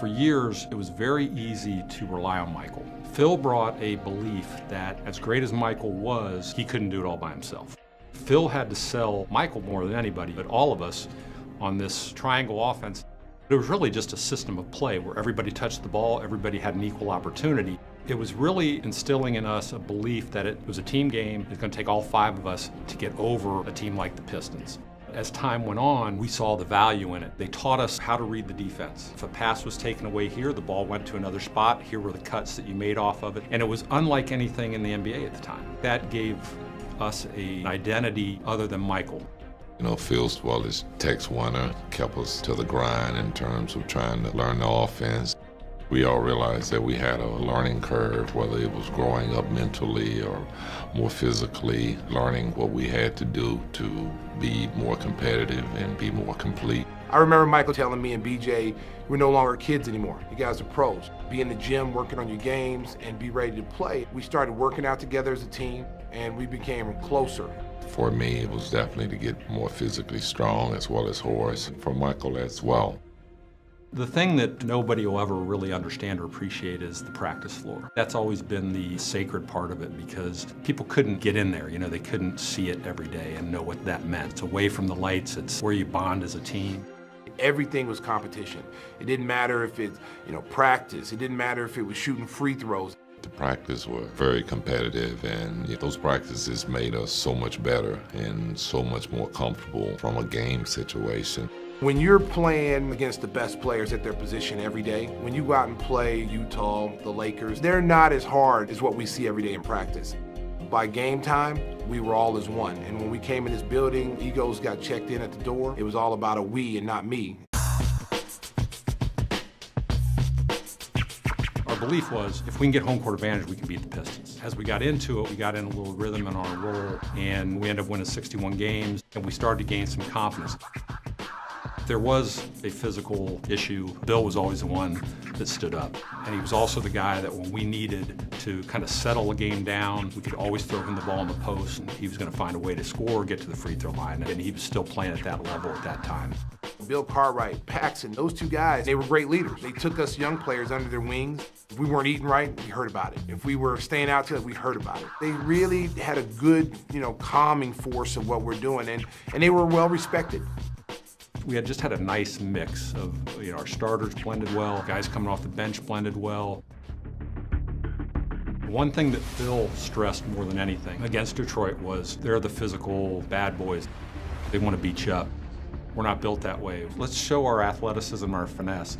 For years, it was very easy to rely on Michael. Phil brought a belief that as great as Michael was, he couldn't do it all by himself. Phil had to sell Michael more than anybody, but all of us on this triangle offense. It was really just a system of play where everybody touched the ball, everybody had an equal opportunity. It was really instilling in us a belief that it was a team game. It's going to take all 5 of us to get over a team like the Pistons. As time went on, we saw the value in it. They taught us how to read the defense. If a pass was taken away here, the ball went to another spot. Here were the cuts that you made off of it. And it was unlike anything in the NBA at the time. That gave us an identity other than Michael. You know, Phil's Wallace, Tex Winter kept us to the grind in terms of trying to learn the offense. We all realized that we had a learning curve, whether it was growing up mentally or more physically, learning what we had to do to be more competitive and be more complete. I remember Michael telling me and BJ, we're no longer kids anymore. You guys are pros. Be in the gym, working on your games, and be ready to play. We started working out together as a team, and we became closer. For me, it was definitely to get more physically strong, as well as Horace, for Michael as well. The thing that nobody will ever really understand or appreciate is the practice floor. That's always been the sacred part of it because people couldn't get in there. You know, they couldn't see it every day and know what that meant. It's away from the lights. It's where you bond as a team. Everything was competition. It didn't matter if it's, practice. It didn't matter if it was shooting free throws. The practice were very competitive, and those practices made us so much better and so much more comfortable from a game situation. When you're playing against the best players at their position every day, when you go out and play Utah, the Lakers, they're not as hard as what we see every day in practice. By game time, we were all as one. And when we came in this building, egos got checked in at the door. It was all about a we and not me. Our belief was if we can get home court advantage, we can beat the Pistons. As we got into it, we got in a little rhythm in our role, and we ended up winning 61 games, and we started to gain some confidence. There was a physical issue. Bill was always the one that stood up. And he was also the guy that when we needed to kind of settle a game down, we could always throw him the ball in the post, and he was going to find a way to score, get to the free throw line. And he was still playing at that level at that time. Bill Cartwright, Paxson, those 2 guys, they were great leaders. They took us young players under their wings. If we weren't eating right, we heard about it. If we were staying out together, we heard about it. They really had a good, calming force of what we're doing, and they were well respected. We had just had a nice mix of, our starters blended well, guys coming off the bench blended well. One thing that Phil stressed more than anything against Detroit was they're the physical bad boys. They want to beat you up. We're not built that way. Let's show our athleticism, our finesse.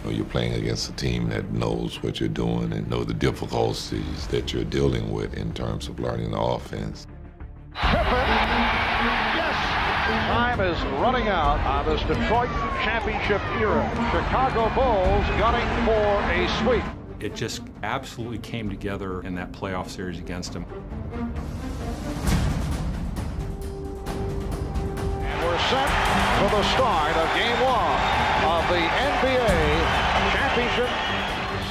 You're playing against a team that knows what you're doing and know the difficulties that you're dealing with in terms of learning the offense. Time is running out on this Detroit championship era. Chicago Bulls gunning for a sweep. It just absolutely came together in that playoff series against them. And we're set for the start of Game 1 of the NBA championship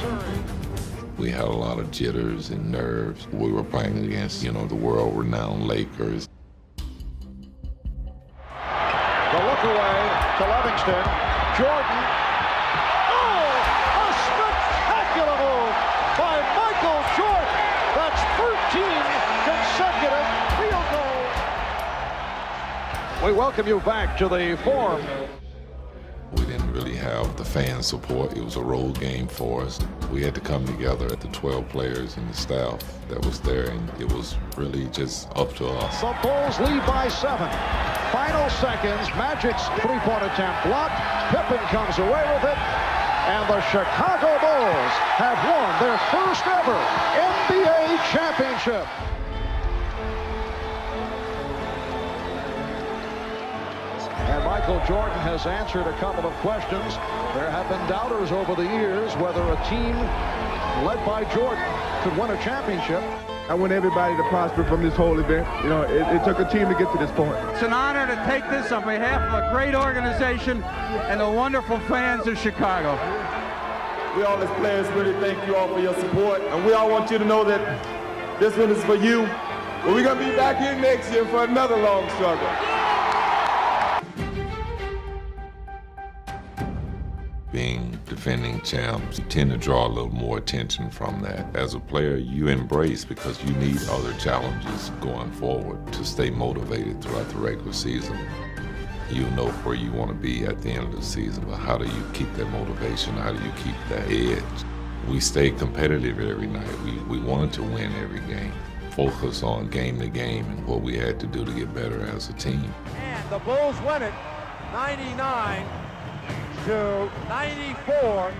series. We had a lot of jitters and nerves. We were playing against, the world-renowned Lakers. The look away to Livingston. Jordan. Oh, a spectacular move by Michael Jordan. That's 13 consecutive field goals. We welcome you back to the Forum. We didn't really have the fan support. It was a road game for us. We had to come together at the 12 players and the staff that was there, and it was really just up to us. The Bulls lead by 7. Final seconds, Magic's three-point attempt blocked. Pippen comes away with it, and the Chicago Bulls have won their first ever NBA championship. And Michael Jordan has answered a couple of questions. There have been doubters over the years whether a team led by Jordan could win a championship. I want everybody to prosper from this whole event. It took a team to get to this point. It's an honor to take this on behalf of a great organization and the wonderful fans of Chicago. We all as players really thank you all for your support, and we all want you to know that this one is for you. But we're going to be back here next year for another long struggle. Being defending champs. You tend to draw a little more attention from that. As a player, you embrace because you need other challenges going forward to stay motivated throughout the regular season. You know where you want to be at the end of the season, but how do you keep that motivation? How do you keep that edge? We stayed competitive every night. We wanted to win every game. Focus on game to game and what we had to do to get better as a team. And the Bulls win it 99-94.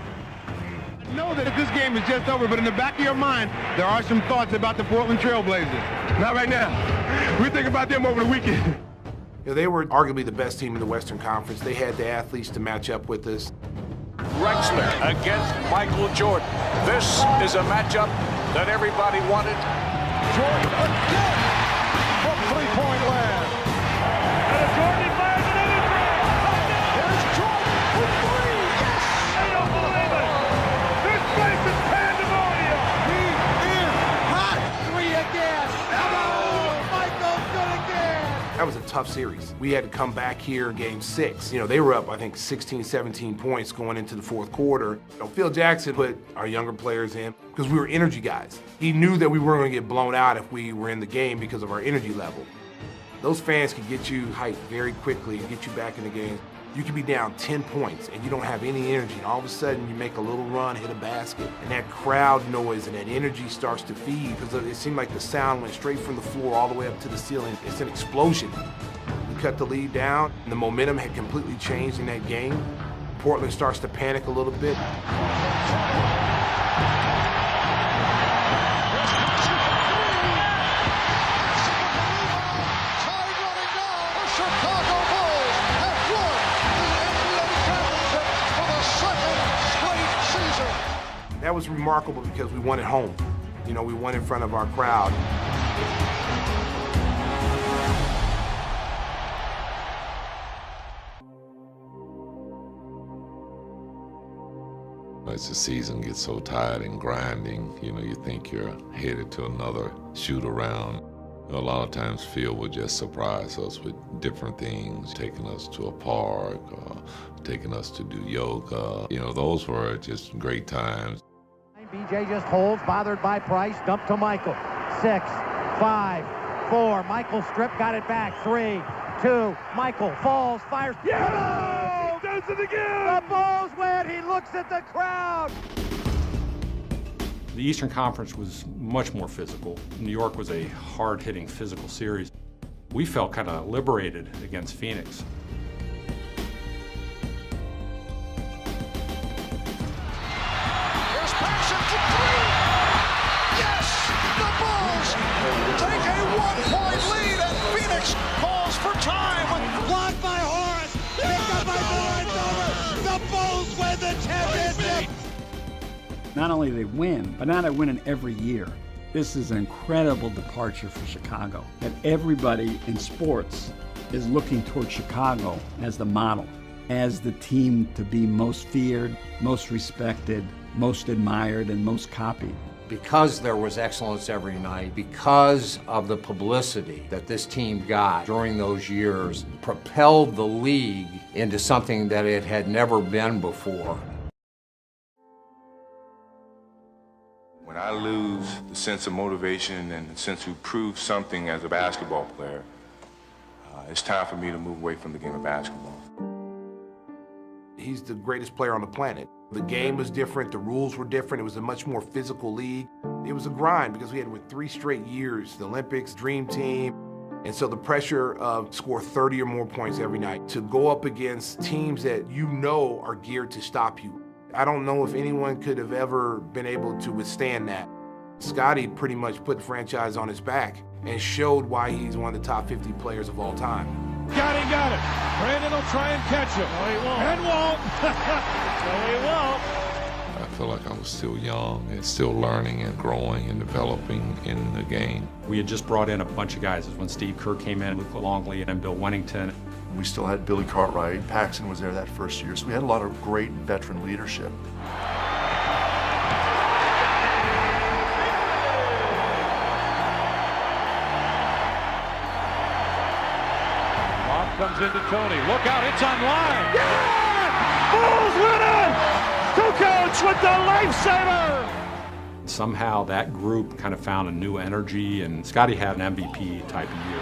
Know that this game is just over, but in the back of your mind, there are some thoughts about the Portland Trailblazers. Not right now. We think about them over the weekend. You know, they were arguably the best team in the Western Conference. They had the athletes to match up with us. Drexler against Michael Jordan. This is a matchup that everybody wanted. Jordan again from three-point land. And Jordan fires another three. Here's Jordan for three. Yes! I don't believe it. This place is pandemonium. He is hot. Three again. Oh, Michael's good again. That was a tough series. We had to come back here in game 6. You know, they were up, I think, 16, 17 points going into the fourth quarter. You know, Phil Jackson put our younger players in because we were energy guys. He knew that we weren't going to get blown out if we were in the game because of our energy level. Those fans can get you hyped very quickly and get you back in the game. You can be down 10 points and you don't have any energy, and all of a sudden you make a little run, hit a basket, and that crowd noise and that energy starts to feed because it seemed like the sound went straight from the floor all the way up to the ceiling. It's an explosion. We cut the lead down, and the momentum had completely changed in that game. Portland starts to panic a little bit. That was remarkable because we won at home. You know, we won in front of our crowd. As the season gets so tired and grinding, you know, you think you're headed to another shoot around. A lot of times Phil would just surprise us with different things, taking us to a park, taking us to do yoga. You know, those were just great times. BJ just holds, bothered by Price, dump to Michael. 6, 5, 4. Michael strip, got it back. 3, 2. Michael falls, fires. Yeah! Does it again! The Bulls win. He looks at the crowd. The Eastern Conference was much more physical. New York was a hard-hitting physical series. We felt kind of liberated against Phoenix. Here's Paxson for three. Yes! The Bulls take a 1-point lead, and Phoenix calls for time. Blocked by Horace. Picked up by Miller. The Bulls win the championship. Not only they win, but now they're winning every year. This is an incredible departure for Chicago. And everybody in sports is looking toward Chicago as the model, as the team to be most feared, most respected, most admired, and most copied. Because there was excellence every night, because of the publicity that this team got during those years, propelled the league into something that it had never been before. When I lose the sense of motivation and the sense to prove something as a basketball player, it's time for me to move away from the game of basketball. He's the greatest player on the planet. The game was different, the rules were different, it was a much more physical league. It was a grind because we had won 3 straight years, the Olympics, Dream Team, and so the pressure of score 30 or more points every night, to go up against teams that you know are geared to stop you. I don't know if anyone could have ever been able to withstand that. Scottie pretty much put the franchise on his back and showed why he's one of the top 50 players of all time. Got it. Brandon will try and catch him. No, he won't. And won't. No, he won't. I feel like I was still young and still learning and growing and developing in the game. We had just brought in a bunch of guys. When Steve Kerr came in, Luke Longley, and Bill Wennington. We still had Billy Cartwright. Paxson was there that first year, so we had a lot of great veteran leadership. Comes into Tony. Look out, it's on line. Yeah! Bulls win it! Kukoc with the lifesaver! Somehow that group kind of found a new energy, and Scotty had an MVP type of year.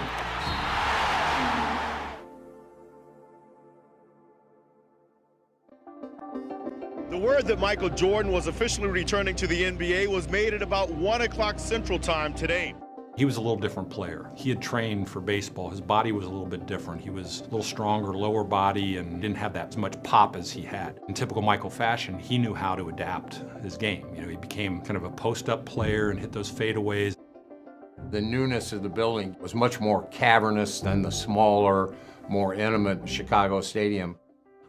The word that Michael Jordan was officially returning to the NBA was made at about 1 o'clock Central Time today. He was a little different player. He had trained for baseball. His body was a little bit different. He was a little stronger, lower body, and didn't have that as much pop as he had. In typical Michael fashion, he knew how to adapt his game. You know, he became kind of a post-up player and hit those fadeaways. The newness of the building was much more cavernous than the smaller, more intimate Chicago Stadium.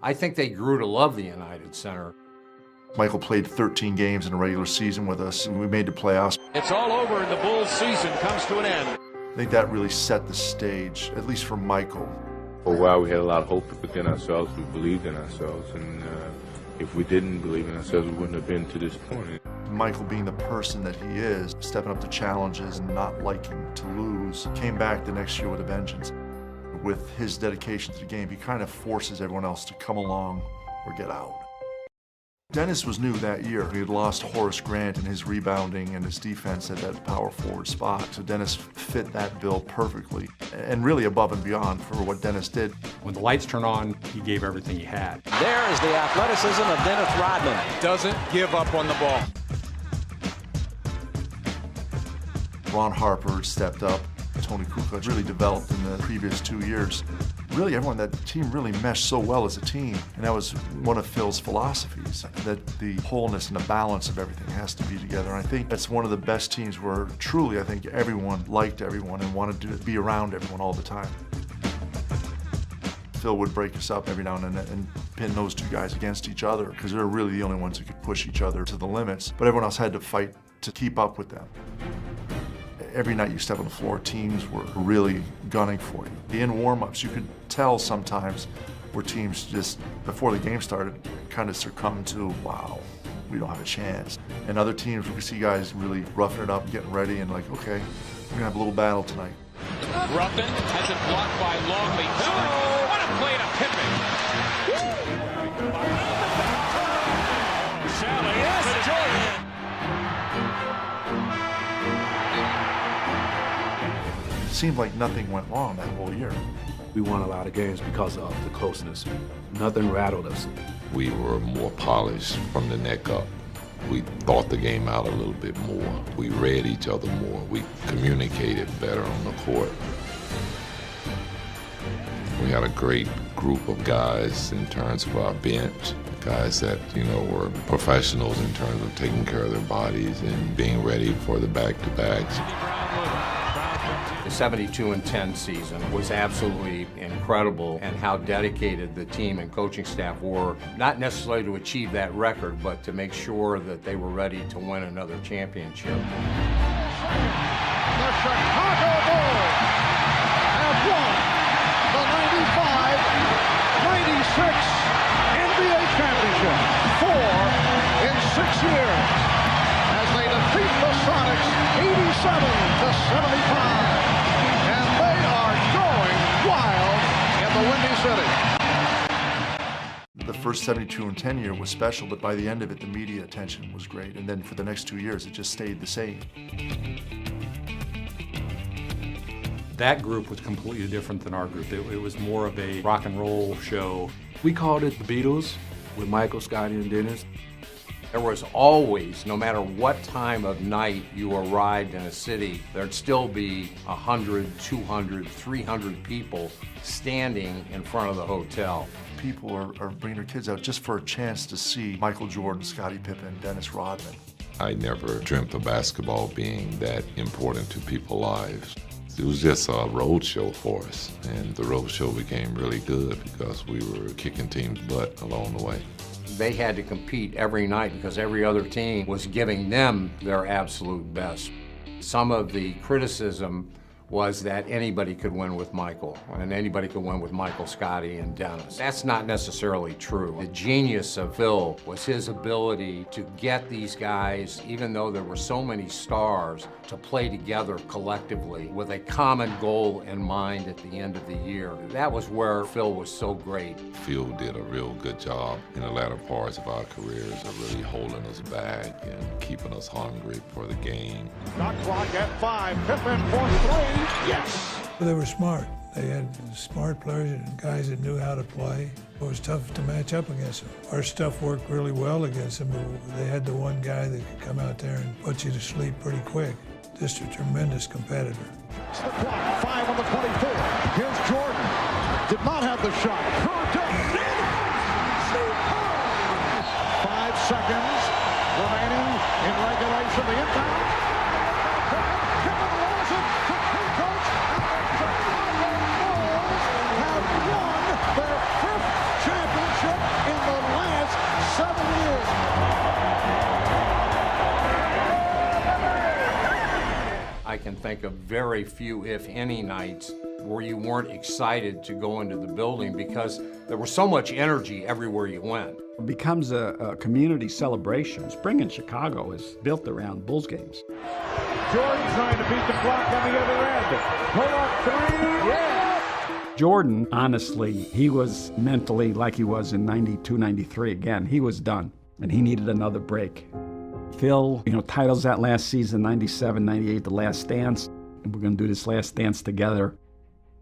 I think they grew to love the United Center. Michael played 13 games in a regular season with us, and we made the playoffs. It's all over, and the Bulls' season comes to an end. I think that really set the stage, at least for Michael. For a while, we had a lot of hope within ourselves. We believed in ourselves, and if we didn't believe in ourselves, we wouldn't have been to this point. Michael, being the person that he is, stepping up to challenges and not liking to lose, came back the next year with a vengeance. With his dedication to the game, he kind of forces everyone else to come along or get out. Dennis was new that year. He had lost Horace Grant in his rebounding and his defense at that power forward spot. So Dennis fit that bill perfectly, and really above and beyond for what Dennis did. When the lights turned on, he gave everything he had. There is the athleticism of Dennis Rodman. Doesn't give up on the ball. Ron Harper stepped up. Tony Kukoc really developed in the previous 2 years. Really, everyone, that team really meshed so well as a team. And that was one of Phil's philosophies, that the wholeness and the balance of everything has to be together. And I think that's one of the best teams where truly, I think everyone liked everyone and wanted to be around everyone all the time. Phil would break us up every now and then and pin those two guys against each other because they're really the only ones who could push each other to the limits. But everyone else had to fight to keep up with them. Every night you step on the floor, teams were really gunning for you. In warm-ups, you could tell sometimes where teams just, before the game started, kind of succumbed to, wow, we don't have a chance. And other teams, we could see guys really roughing it up, getting ready, and like, okay, we're gonna have a little battle tonight. Ruffin has it blocked by Longley. Oh, what a play to Pippen. Sally, yes, Jordan. It seemed like nothing went wrong that whole year. We won a lot of games because of the closeness. Nothing rattled us. We were more polished from the neck up. We thought the game out a little bit more. We read each other more. We communicated better on the court. We had a great group of guys in terms of our bench, guys that, you know, were professionals in terms of taking care of their bodies and being ready for the back-to-backs. The 72-10 season was absolutely incredible, and how dedicated the team and coaching staff were, not necessarily to achieve that record, but to make sure that they were ready to win another championship. The Chicago Bulls have won the 95-96 NBA championship, 4 in 6 years, as they defeat the Sonics 87-75. Windy City. The first 72-10 year was special, but by the end of it, the media attention was great. And then for the next 2 years, it just stayed the same. That group was completely different than our group. It was more of a rock and roll show. We called it the Beatles with Michael, Scotty, and Dennis. There was always, no matter what time of night you arrived in a city, there'd still be 100, 200, 300 people standing in front of the hotel. People are bringing their kids out just for a chance to see Michael Jordan, Scottie Pippen, Dennis Rodman. I never dreamt of basketball being that important to people's lives. It was just a road show for us, and the road show became really good because we were kicking teams' butt along the way. They had to compete every night because every other team was giving them their absolute best. Some of the criticism was that anybody could win with Michael, and anybody could win with Michael, Scotty, and Dennis. That's not necessarily true. The genius of Phil was his ability to get these guys, even though there were so many stars, to play together collectively with a common goal in mind at the end of the year. That was where Phil was so great. Phil did a real good job in the latter parts of our careers of really holding us back and keeping us hungry for the game. Shot clock at 5. Pippen for 3. Yes. They were smart. They had smart players and guys that knew how to play. It was tough to match up against them. Our stuff worked really well against them, but they had the one guy that could come out there and put you to sleep pretty quick. Just a tremendous competitor. It's the clock, 5 on the 24. Here's Jordan. Did not have the shot. 5 seconds remaining in regulation. The inbound. Pippen lost it to Kukoc. And the Chicago Bulls have won their 5th championship in the last 7 years. I can think of very few, if any, nights where you weren't excited to go into the building because there was so much energy everywhere you went. It becomes a community celebration. Spring in Chicago is built around Bulls games. Jordan trying to beat the clock on the other end. Pull up 3. Yeah. Jordan, honestly, he was mentally like he was in 92, 93. Again, he was done, and he needed another break. Phil, titles that last season, 97, 98, The Last Dance. And we're going to do this Last Dance together.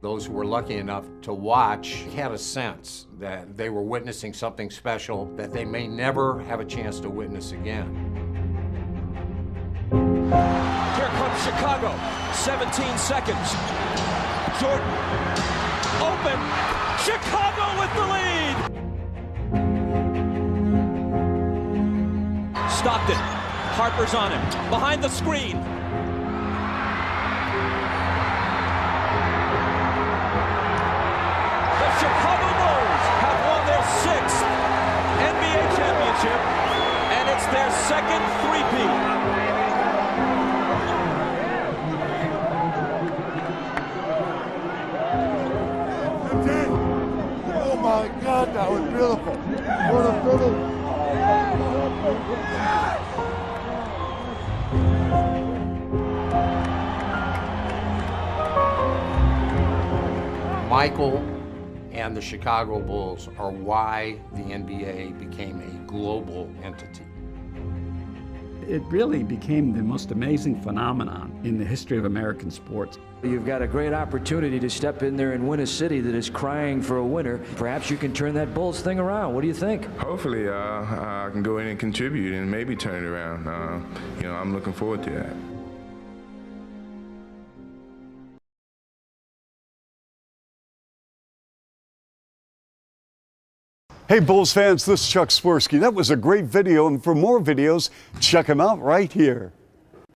Those who were lucky enough to watch had a sense that they were witnessing something special that they may never have a chance to witness again. Here comes Chicago, 17 seconds. Jordan, open, Chicago with the lead! Stockton, Harper's on him, behind the screen. Chicago Bulls have won their 6th NBA championship, and it's their 2nd three-peat. Oh my God, that was beautiful. What a beautiful. Michael and the Chicago Bulls are why the NBA became a global entity. It really became the most amazing phenomenon in the history of American sports. You've got a great opportunity to step in there and win a city that is crying for a winner. Perhaps you can turn that Bulls thing around. What do you think? Hopefully, I can go in and contribute and maybe turn it around. I'm looking forward to that. Hey Bulls fans, this is Chuck Swirsky. That was a great video, and for more videos, check them out right here.